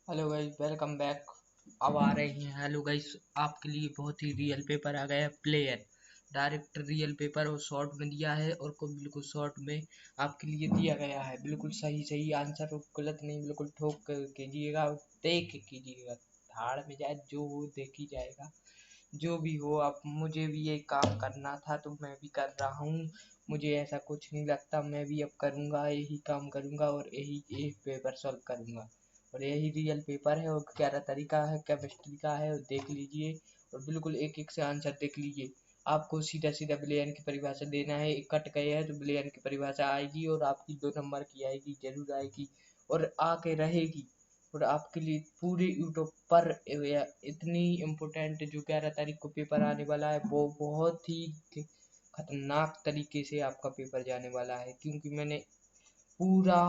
Hello guys, welcome back. अब आ रहे हैं हेलो गाइस, आपके लिए बहुत ही रियल पेपर आ गया है। प्लेयर डायरेक्ट रियल पेपर और शॉर्ट में दिया है और को बिल्कुल शॉर्ट में आपके लिए दिया गया है। बिल्कुल सही सही आंसर और गलत नहीं, बिल्कुल ठोक कर कीजिएगा और देख के कीजिएगा। धाड़ में जाए जो हो देखी जाएगा। जो भी हो, आप मुझे भी ये काम करना था तो मैं भी कर रहा हूँ। मुझे ऐसा कुछ नहीं लगता, मैं भी अब करूँगा, यही काम करूँगा और यही एक पेपर सॉल्व करूँगा। और यही रियल पेपर है और 11 तरीका है केमिस्ट्री का है, और देख लीजिए और बिल्कुल एक एक से आंसर देख लीजिए। आपको सीधा सीधा बिलियन की परिभाषा देना है। एक कट गए है तो बिलियन की परिभाषा आएगी और आपकी 2 नंबर की आएगी, जरूर आएगी और आके रहेगी। और आपके लिए पूरे यूट्यूब पर इतनी इम्पोर्टेंट जो 11 तारीख को पेपर आने वाला है, वो बहुत ही खतरनाक तरीके से आपका पेपर जाने वाला है। क्योंकि मैंने पूरा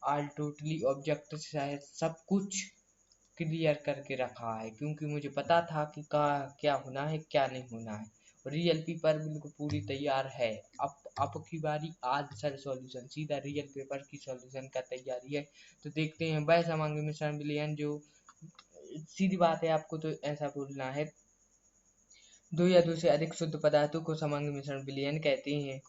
ऑल टोटली ऑब्जेक्ट से सब कुछ क्लियर करके रखा है, क्योंकि मुझे पता था कि क्या होना है क्या नहीं होना है। रियल पेपर बिल्कुल पूरी तैयार है। अब की बारी आज सर सॉल्यूशन सीधा रियल पेपर की सॉल्यूशन का तैयारी है। तो देखते हैं। वह समांगी मिश्रण विलयन जो सीधी बात है, आपको तो ऐसा बोलना है, दो या दो से अधिक शुद्ध पदार्थों को समांगी मिश्रण विलयन कहते हैं।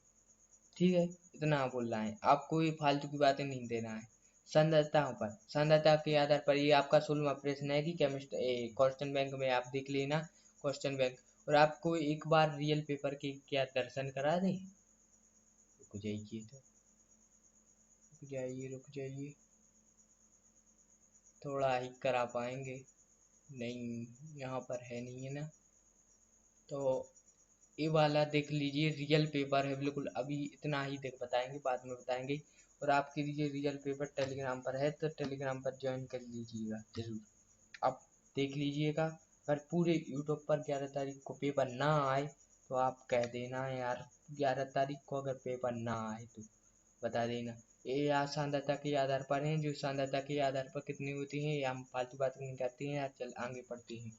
ठीक है, इतना बोलना है आपको, ये फालतू की बातें नहीं देना है। सांद्रताओं पर सांद्रता के आधार पर ये आपका 16वां प्रश्न है कि केमिस्ट्री क्वेश्चन बैंक में आप देख लेना क्वेश्चन बैंक। और आपको एक बार रियल पेपर के क्या दर्शन करा दें। रुक जाइए, तो रुक जाइए, थोड़ा ही करा पाएंगे। नहीं, यहाँ पर है नहीं है ना, तो ये वाला देख लीजिए, रियल पेपर है बिल्कुल। अभी इतना ही देख बताएंगे, बाद में बताएंगे। और आपके लिए रियल पेपर टेलीग्राम पर है, तो टेलीग्राम पर ज्वाइन कर लीजिएगा जरूर। आप देख लीजिएगा। अगर पूरे यूट्यूब पर 11 तारीख को पेपर ना आए तो आप कह देना यार, 11 तारीख को अगर पेपर ना आए तो बता देना। ये यार सांद्रता के आधार पर है, जो सांद्रता के आधार पर कितनी होती है, ये हम फालतू बात नहीं करते हैं यार। चल आगे पढ़ते हैं।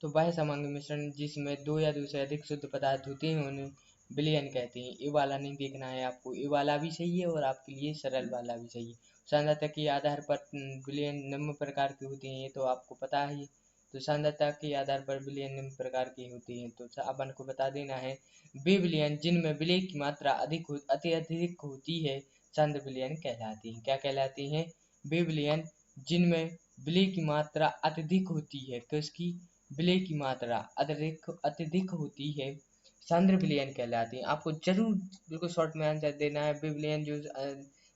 तो वह समांगी मिश्रण जिसमें दो या दो से अधिक शुद्ध पदार्थ होते हैं उन्हें विलयन कहते हैं। ये वाला नहीं देखना है आपको, ये वाला भी सही है और आपके लिए सरल वाला भी सही है। सांद्रता के आधार पर विलयन निम्न प्रकार के होते हैं, ये तो आपको पता ही। तो सांद्रता के आधार पर विलयन निम्न प्रकार के होते हैं, तो अपन को बता देना है। वे विलयन जिनमें विलय की मात्रा अत्यधिक होती है सांद्र विलयन कहलाते हैं। क्या कहलाते हैं? वे विलयन जिनमें विलय की मात्रा अत्यधिक होती है, किसकी? विलय की मात्रा अत्यधिक होती है, सांद्र विलयन कहलाती है। आपको जरूर बिल्कुल शॉर्ट में आंसर देना है।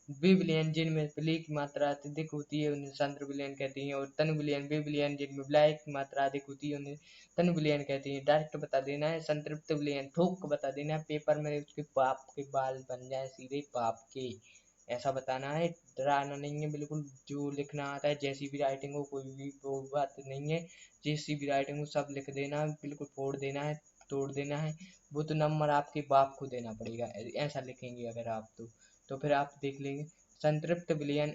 वे विलयन जिनमें विलय की मात्रा अत्यधिक होती है उन्हें सांद्र विलयन कहते हैं। और तन विलयन वे विलयन जिनमें विलय की मात्रा अधिक होती है उन्हें तन विलयन कहते हैं। डायरेक्ट बता देना है। संतृप्त विलयन ठोक कर बता देना है, पेपर में उसके बाप के बाल बन जाए, सीधे बाप के, ऐसा बताना है। डराना नहीं है बिल्कुल, जो लिखना आता है जैसी भी राइटिंग हो, कोई भी वो बात नहीं है। जैसी भी राइटिंग हो सब लिख देना है, बिल्कुल फोड़ देना है, तोड़ देना है। वो तो नंबर आपके बाप को देना पड़ेगा, ऐसा लिखेंगे अगर आप तो फिर आप देख लेंगे। संतृप्त विलयन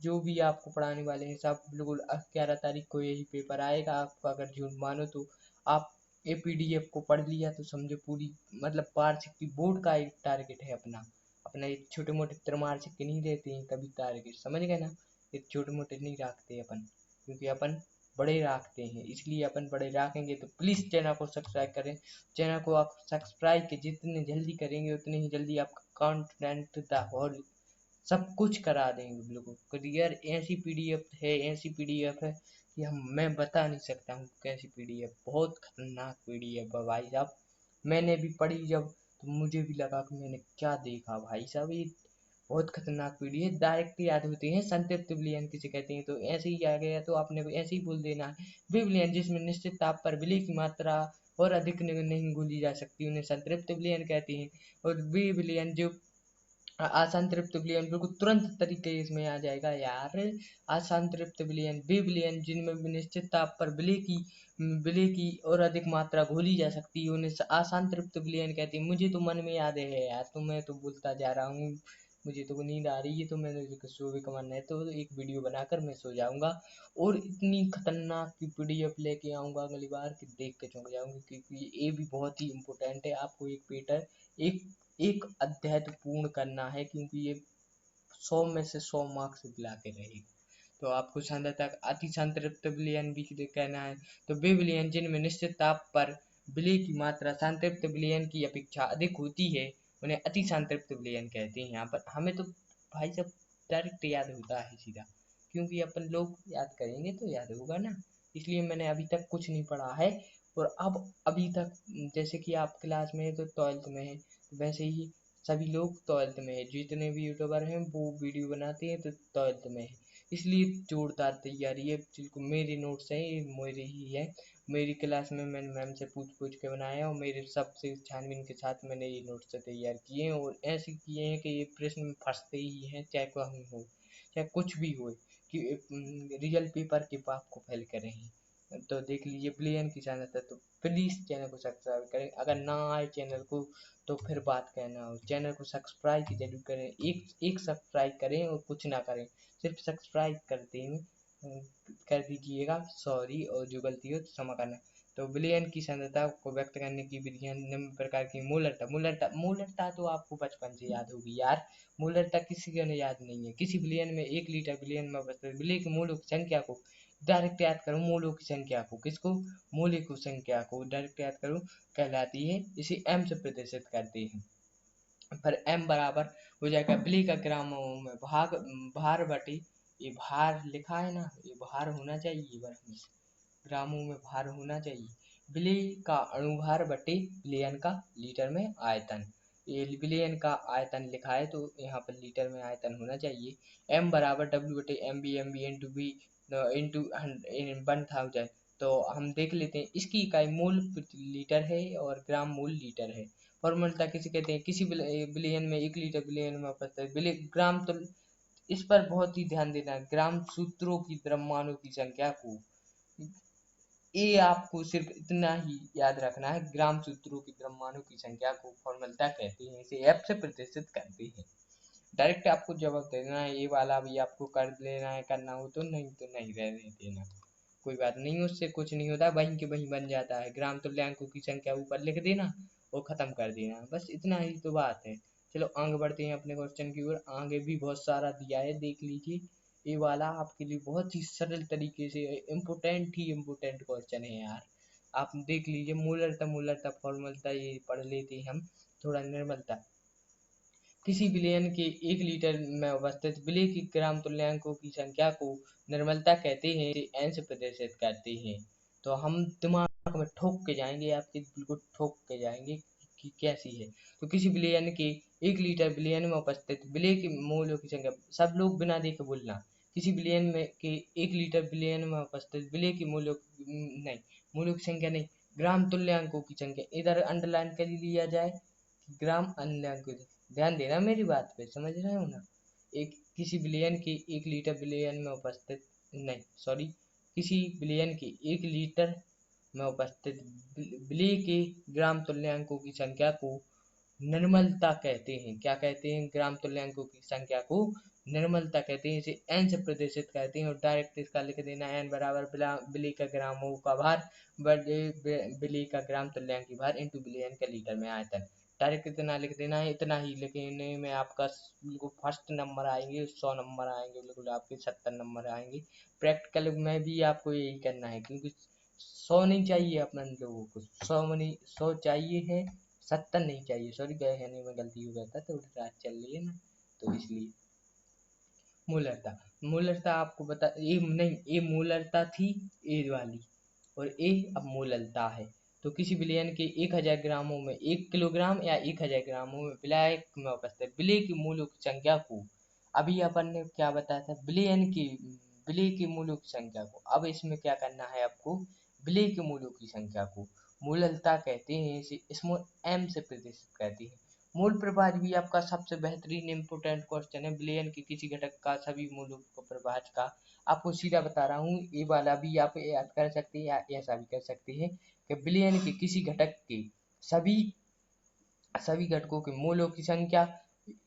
जो भी आपको पढ़ाने वाले हैं सब बिल्कुल 11 तारीख को यही पेपर आएगा। आपका अगर झूठ मानो तो आप ये पीडीएफ को पढ़ लिया तो समझो पूरी, मतलब वार्षिक की बोर्ड का एक टारगेट है अपना। अपना ये छोटे मोटे त्रैमासिक के नहीं रहते हैं कभी टारगेट, समझ गए ना। ये छोटे मोटे नहीं रखते अपन, क्योंकि अपन बड़े रखते हैं, इसलिए अपन बड़े रखेंगे। तो प्लीज़ चैनल को सब्सक्राइब करें। चैनल को आप सब्सक्राइब के जितने जल्दी करेंगे उतने ही जल्दी आपका कंटेंट और सब कुछ करा देंगे बिल्कुल क्लियर। ऐसी पीडीएफ है, ऐसी पीडीएफ है कि मैं बता नहीं सकता हूँ कैसी पीडीएफ। बहुत खतरनाक पीडीएफ है भाई साहब। मैंने भी पढ़ी जब, तो मुझे भी लगा कि मैंने क्या देखा भाई साहब। ये बहुत खतरनाक पीडीएफ डायरेक्ट याद होते हैं। संतृप्त विलयन किसे कहते हैं, तो ऐसे ही आ गया तो आपने ऐसे ही बोल देना है। वे विलयन जिसमें निश्चित ताप पर विलय की मात्रा और अधिक नहीं घुली जा सकती उन्हें संतृप्त विलयन कहते हैं। और वे विलयन जो असंतृप्त विलयन बिल्कुल तुरंत तरीके इसमें आ जाएगा यार। असंतृप्त विलयन वे विलयन जिनमें निश्चित ताप पर विलय की और अधिक मात्रा घोली जा सकती है उन्हें असंतृप्त विलयन कहते हैं। मुझे तो मन में याद है यार, तो मैं तो बोलता जा रहा हूँ। मुझे तो नींद आ रही है, तो मैंने सोने का मन है तो एक वीडियो बनाकर मैं सो जाऊंगा। और इतनी खतरनाक की पीडीएफ लेके आऊंगा अगली बार कि देख के चौंक जाऊंगी, क्योंकि ये भी बहुत ही इम्पोर्टेंट है। आपको एक पेटर एक एक अध्याय तो पूर्ण करना है, क्योंकि ये 100 में से 100 मार्क्स दिला के रहेगा। तो आपको सांद्रता अति संतृप्त विलयन भी कहना है। तो वे विलयन जिनमें निश्चित ताप पर विलय की मात्रा संतृप्त विलयन की अपेक्षा अधिक होती है उन्हें अति संतृप्त विलयन कहते हैं। यहाँ पर हमें तो भाई साहब डायरेक्ट याद होता है सीधा, क्योंकि अपन लोग याद करेंगे तो याद होगा ना, इसलिए मैंने अभी तक कुछ नहीं पढ़ा है। और अब अभी तक जैसे कि आप क्लास में है तो 12th में है, तो वैसे ही सभी लोग 12th में है, जितने भी यूट्यूबर हैं वो वीडियो बनाते हैं तो 12th में है, इसलिए जोरदार तैयारी है। बिल्कुल मेरे नोट्स हैं, ये मेरे ही है, मेरी क्लास में मैंने मैम से पूछ पूछ के बनाया और मेरे सबसे छानबीन के साथ मैंने ये नोट्स तैयार किए हैं, और ऐसे किए हैं कि ये प्रश्न में फंसते ही हैं, चाहे कहीं हो चाहे कुछ भी हो, कि रियल पेपर के पाप को फेल करें ही। तो देख लीजिए विलयन की चैनल था, तो प्लीज़ चैनल को सब्सक्राइब करें, अगर ना आए चैनल को तो फिर बात कहना हो। चैनल को सब्सक्राइब जरूर करें, एक सब्सक्राइब करें और कुछ ना करें, सिर्फ सब्सक्राइब करते हैं कर दीजिएगा, सॉरी, और जो गलती हो तो क्षमा करना। तो विलयन की सांद्रता को व्यक्त करने की विधियां निम्न प्रकार की। मूलरता मूलरता मूलरता तो आपको बचपन से याद होगी यार, मूलरता किसी को याद नहीं है। किसी विलयन में 1 लीटर विलयन में उपस्थित विलय के मोलों की संख्या को डायरेक्ट याद करो, मोलों की संख्या को, किसको, मोले की संख्या को डायरेक्ट याद करो, कहलाती है, इसे एम से प्रदर्शित करते हैं। पर एम बराबर हो जाएगा विलय का ग्रामों में भार बटे, ये भार लिखा है ना, ये भार होना चाहिए, ग्रामों में भार होना चाहिए, विलय का अणुभार बटे विलयन का लीटर में आयतन। ये विलयन का आयतन लिखा है तो यहाँ पर लीटर में आयतन होना चाहिए। m बराबर w बटे m b into b into 1000। तो हम देख लेते हैं, इसकी इकाई मोल लीटर है और ग्राम मोल लीटर है। फॉर्मूला किसे कहते हैं, किसी विलयन में 1 लीटर विलयन में उपस्थित विलय ग्राम, तो इस पर बहुत ही ध्यान देना है, ग्राम सूत्रों की द्रव्यमानों की संख्या को, ये आपको सिर्फ इतना ही याद रखना है, ग्राम सूत्रों की द्रव्यमानों की संख्या को फॉर्मूला कहते हैं, इसे एफ से प्रदर्शित करते हैं। डायरेक्ट आपको जवाब दे देना है, ये वाला भी आपको कर लेना है, करना हो तो, नहीं तो नहीं रहने देना, कोई बात नहीं, उससे कुछ नहीं होता, वहीं के वहीं बन जाता है। ग्राम तुल्यांकों की संख्या ऊपर लिख देना और खत्म कर देना, बस इतना ही तो बात है। चलो आगे बढ़ते हैं अपने क्वेश्चन की ओर, आगे भी बहुत सारा दिया है, देख लीजिए, ये वाला आपके लिए बहुत ही सरल तरीके से इम्पोर्टेंट क्वेश्चन है यार, आप देख लीजिए। मूलरता फॉर्मूला ये पढ़ लेते हैं हम, थोड़ा निर्मलता। किसी विलयन के 1 लीटर में अवस्थित विलय की ग्राम तुल्यांकों की संख्या को निर्मलता कहते हैं, इसे एन से प्रदर्शित करते हैं। तो हम दिमाग में ठोक के जाएंगे, आपके बिल्कुल ठोक के जाएंगे कि कैसी है। तो किसी विलयन के 1 लीटर विलयन में उपस्थित विलय के मोलों की संख्या, सब लोग बिना देखे बोलना, किसी विलयन में के 1 लीटर विलयन में उपस्थित विलय की मोलों नहीं, मोलों की संख्या नहीं, ग्राम तुल्यांकों की संख्या, इधर अंडरलाइन कर लिया जाए, ग्राम तुल्यांकों, ध्यान देना मेरी बात पे, समझ रहे हो ना। एक किसी विलयन के 1 लीटर विलयन में उपस्थित, नहीं सॉरी, किसी विलयन के 1 लीटर में उपस्थित विलय के ग्राम तुल्यांकों की संख्या को निर्मलता कहते हैं। क्या कहते हैं, ग्राम तुल्यांकों की संख्या को निर्मलता कहते हैं, इसे एन से प्रदर्शित करते हैं, और डायरेक्ट इसका लिख देना, एन बराबर विलय का ग्रामों का भार बटे विलय का ग्राम तुल्यांक भार इंटू विलयन का लीटर में आयतन। डायरेक्ट इतना लिख देना है, इतना ही लिखने में आपका बिल्कुल फर्स्ट नंबर आएंगे, 100 नंबर आएंगे, बिल्कुल आपके 70 नंबर आएंगे। प्रैक्टिकल में भी आपको यही करना है, क्योंकि 100 नहीं चाहिए अपन लोगों को, 100 चाहिए है, 70 नहीं चाहिए, सॉरी कहने में गलती हो गया था, तो रात चल रही है ना, तो इसलिए। मूलरता, मूलरता आपको बता, ये नहीं, ये मूलरता थी ए वाली, और ए अब मूलरता है। तो किसी विलयन के 1000 ग्रामों में 1 किलोग्राम या 1000 ग्रामों में विलायक में उपस्थित विलय की मूलों की संख्या को, अभी अपन ने क्या बताया था, विलय के मूलों की संख्या को, अब इसमें क्या करना है आपको, विलय के मूलों की संख्या को मूललता कहते हैं, इसे स्मॉल एम से प्रदर्शित करती है। मूल प्रभाज भी आपका सबसे बेहतरीन इंपोर्टेंट क्वेश्चन है, विलयन के किसी घटक का सभी मूलों को प्रभाज का, आपको सीधा बता रहा हूँ, ये वाला भी आप याद कर सकते हैं या ऐसा भी कर सकते हैं कि विलयन के किसी घटक के सभी सभी घटकों के मूलों की संख्या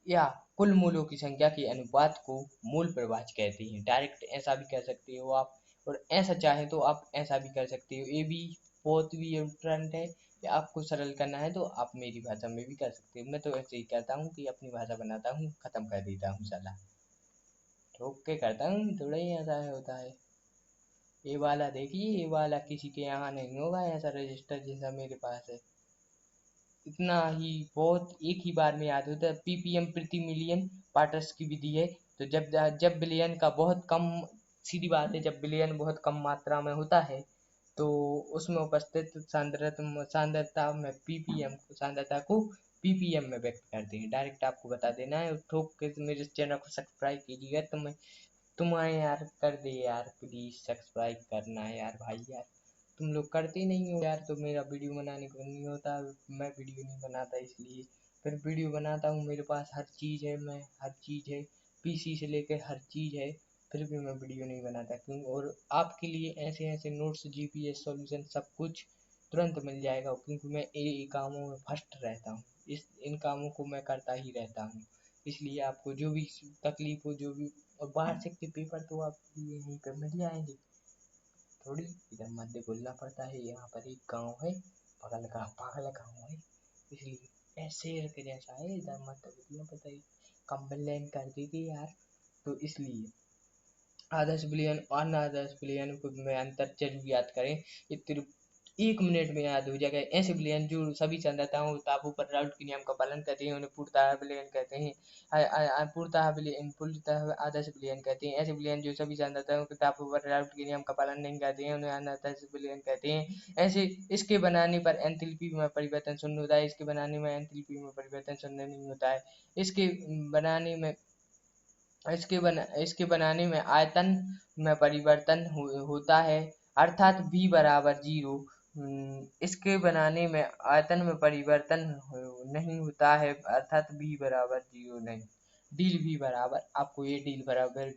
या कुल मूलों की संख्या के अनुपात को मूल प्रभाज कहते हैं। डायरेक्ट ऐसा भी कर सकते हो आप, और ऐसा चाहे तो आप ऐसा भी कर सकते हो, ये भी बहुत भी इम्पोर्टेंट है, या आपको सरल करना है तो आप मेरी भाषा में भी कर सकते हो। मैं तो ऐसे ही कहता हूँ कि अपनी भाषा बनाता हूँ, खत्म कर देता हूँ साला। ठोक के करता हूँ, थोड़ा ही ऐसा होता है। ये वाला देखिए, ये वाला किसी के यहाँ नहीं होगा ऐसा रजिस्टर जैसा मेरे पास है। इतना ही बहुत एक ही बार में याद होता है। पीपीएम प्रति मिलियन पार्टस की विधि है। तो जब बिलियन का बहुत कम, सीधी बात है, जब बिलियन बहुत कम मात्रा में होता है तो उसमें उपस्थित सांद्रता में पीपीएम सांद्रता को पीपीएम में व्यक्त करते हैं। डायरेक्ट आपको बता देना है। ठोक के मेरे चैनल को सब्सक्राइब कीजिएगा। तुम्हें यार कर दे यार, प्लीज सब्सक्राइब करना है यार भाई यार, तुम लोग करते नहीं हो यार। तो मेरा वीडियो बनाने को नहीं होता, मैं वीडियो नहीं बनाता, इसलिए फिर वीडियो बनाता हूँ। मेरे पास हर चीज़ है, मैं हर चीज़ है, पीसी से लेकर हर चीज़ है, फिर भी मैं वीडियो नहीं बनाता क्यों। और आपके लिए ऐसे ऐसे नोट्स, जीपीएस सॉल्यूशन सब कुछ तुरंत मिल जाएगा, क्योंकि मैं ये कामों में फर्स्ट रहता हूँ। इन कामों को मैं करता ही रहता हूँ। इसलिए आपको जो भी तकलीफ हो, जो भी, और वार्षिक के पेपर तो आपको यहीं पर मिल जाएंगे। थोड़ी इधर मध्य बोलना पड़ता है। यहाँ पर एक गांव है, पागल गांव है, इसलिए ऐसे के जैसा है, इधर मध्य बोलना पड़ता है। कंप्लेन कर दी थी यार, तो इसलिए आदर्श विलयन और अनादर्श विलयन को में अंतर जरूर याद करें। इतने 1 मिनट में याद हो जाएगा। ऐसे विलयन जो सभी संरचनाओं टापू पर राउट के नियम का पालन करते हैं उन्हें पूर्णतः विलयन कहते हैं। पूर्णतः आदर्श विलयन कहते हैं। ऐसे विलयन जो सभी संरचनाओं के टापू पर राउट के नियम का पालन नहीं करते हैं उन्हें अनादर्श विलयन कहते हैं। ऐसे इसके बनाने पर एंथैल्पी में परिवर्तन शून्य होता है। इसके बनाने में एंथैल्पी में परिवर्तन शून्य नहीं होता है। बनाने में इसके बनाने में आयतन में परिवर्तन होता है, अर्थात v बराबर 0। इसके बनाने में आयतन में परिवर्तन नहीं होता है, अर्थात v बराबर 0 नहीं। डील v बराबर, आपको ये डील बराबर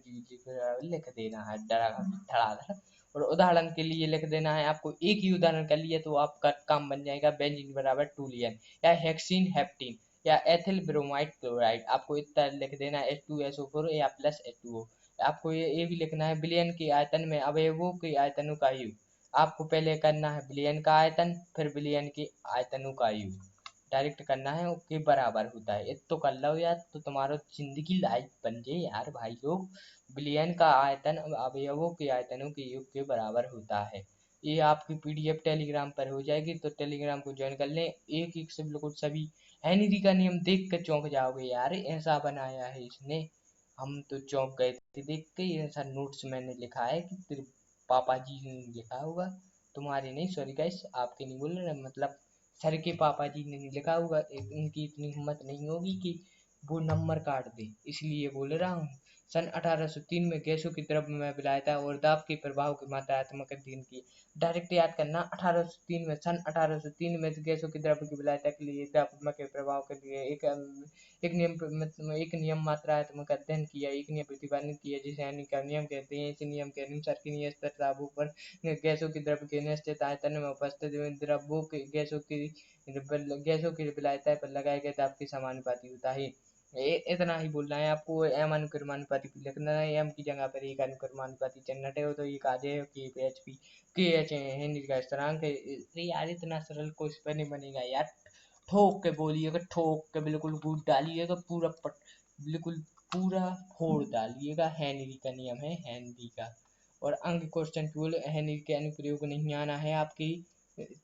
लिख देना है धड़ाधड़। और उदाहरण के लिए लिख देना है। आपको एक ही उदाहरण कर लिया तो आपका काम बन जाएगा। बेंजीन बराबर 2 लियन, या हेक्सीन हेप्टीन, या एथिल ब्रोमाइड क्लोराइड। आपको इतना लिख देना है H2SO4 या प्लस H2O। आपको ये भी लिखना है विलयन के आयतन में अवयवों के आयतनों का योग। आपको पहले करना है विलयन का आयतन, फिर विलयन के आयतनों का योग डायरेक्ट करना है, ओके बराबर होता है। तो कर लो यार, तो तुम्हारा जिंदगी लाइफ बन जाए यार भाई लोग। विलयन का आयतन अवयवों के आयतनों के योग के बराबर होता है। ये आपकी पीडीएफ टेलीग्राम पर हो जाएगी, तो टेलीग्राम को ज्वाइन कर लें। एक एक से बिल्कुल सभी हेनरी का नियम देख कर चौंक जाओगे यार, ऐसा बनाया है इसने। हम तो चौंक गए थे देख के। ऐसा नोट्स मैंने लिखा है कि तेरे पापा जी ने लिखा होगा, तुम्हारे नहीं, सॉरी गाइस, आपके नहीं बोल रहे, मतलब सर के पापा जी ने नहीं लिखा होगा। उनकी इतनी हिम्मत नहीं होगी कि वो नंबर काट दे, इसलिए बोल रहा हूँ। सन 1803 में गैसों की द्रव्य में विलायता और दाब के प्रभाव की मात्रात्मक अध्ययन की। डायरेक्ट याद करना। 1803 में, सन 1803 में गैसों की द्रव्य की विलायता के लिए दाब के प्रभाव के लिए एक नियम मात्रात्मक अध्ययन किया, एक नियम प्रतिपादित किया, जिसे हेनरी का नियम कहते हैं। इस नियम के अनुसार कि नियत दाबों पर गैसों की द्रव्य के निश्चित आयतन में उपस्थित द्रव्यों के गैसों की विलायता पर लगाए गए दाब के समानुपाती होता है। इतना ही बोलना है आपको। एम अनुक्रमानुपाती लिखना है। एम की जगह पर एक अनुक्रमानुपाती चिन्ह हटे हो तो एक आ जाए के एच पी के एच हेनरी का स्थिरांक है। यार इतना सरल कुछ पे नहीं बनेगा यार। ठोक के बोलिएगा, ठोक के बिल्कुल कूद डालिएगा, बिल्कुल पूरा फोड़ डालिएगा। हेनरी का नियम है, हेनरी का। और अंक क्वेश्चन टूल हेनरी के अनुप्रयोग नहीं आना है आपकी,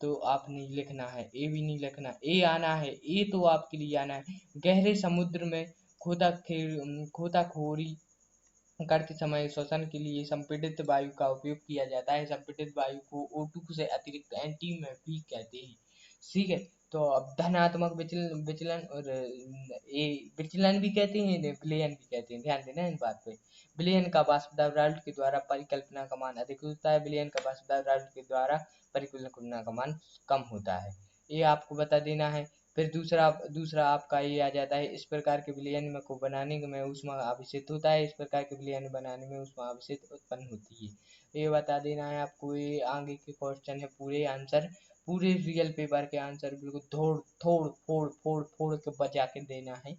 तो आपने लिखना है। ए भी नहीं लिखना, ए आना है, ए तो आपके लिए आना है। गहरे समुद्र में खोताखोरी करते समय श्वसन के लिए संपीड़ित वायु का उपयोग किया जाता है। संपीड़ित वायु को O2 से अतिरिक्त एंटी में भी कहते हैं। ठीक है, तो अब धनात्मक विचलन और विचलन भी कहते हैं, विलयन भी कहते हैं, ध्यान देना इन बात पे। विलयन का वाष्प दाब राउल्ट के द्वारा परिकल्पना का मान अधिक होता है, विलयन का वाष्प दाब राउल्ट के द्वारा परिकल्पना का मान कम होता है। ये आपको बता देना है। फिर दूसरा आपका ये आ जाता है। इस प्रकार के विलयन में को बनाने में ऊष्मा आवेशित होता है। इस प्रकार के विलयन बनाने में ऊष्मा आवेशित उत्पन्न होती है। ये बता देना है आपको। ये आगे के क्वेश्चन है, पूरे आंसर, पूरे रियल पेपर के आंसर बिल्कुल फोड़ के बचा के देना है।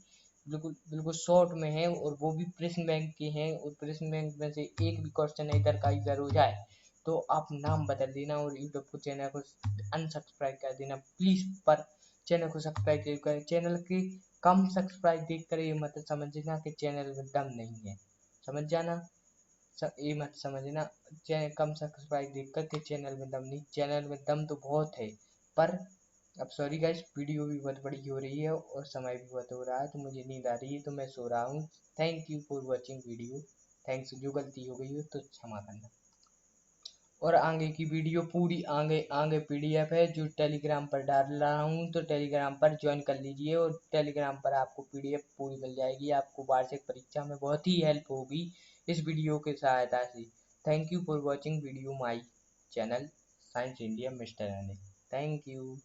बिल्कुल बिल्कुल शॉर्ट में है, और वो भी प्रश्न बैंक के हैं। और प्रश्न बैंक में से एक भी क्वेश्चन इधर का इधर हो जाए तो आप नाम बदल देना और यूट्यूब को चैनल को अनसब्सक्राइब कर देना प्लीज। पर चैनल को सब्सक्राइब करें। चैनल की कम सब्सक्राइब देख कर ये मत समझना कि चैनल में दम नहीं है। समझ जाना। ये मत समझना कम सब्सक्राइब देख कर के चैनल में दम नहीं, चैनल में दम तो बहुत है, पर अब सॉरी गाइस, वीडियो भी बहुत बड़ी हो रही है और समय भी बहुत हो रहा है, तो मुझे नींद आ रही है, तो मैं सो रहा हूँ। Thank you for watching video. Thanks, जो गलती हो गई हो तो क्षमा करना। और आगे की वीडियो पूरी आगे आगे पीडीएफ है जो टेलीग्राम पर डाल रहा हूँ, तो टेलीग्राम पर ज्वाइन कर लीजिए और टेलीग्राम पर आपको पीडीएफ पूरी मिल जाएगी। आपको वार्षिक परीक्षा में बहुत ही हेल्प होगी इस वीडियो की सहायता से। Thank you for watching video my channel science India mister Anil. Thank you.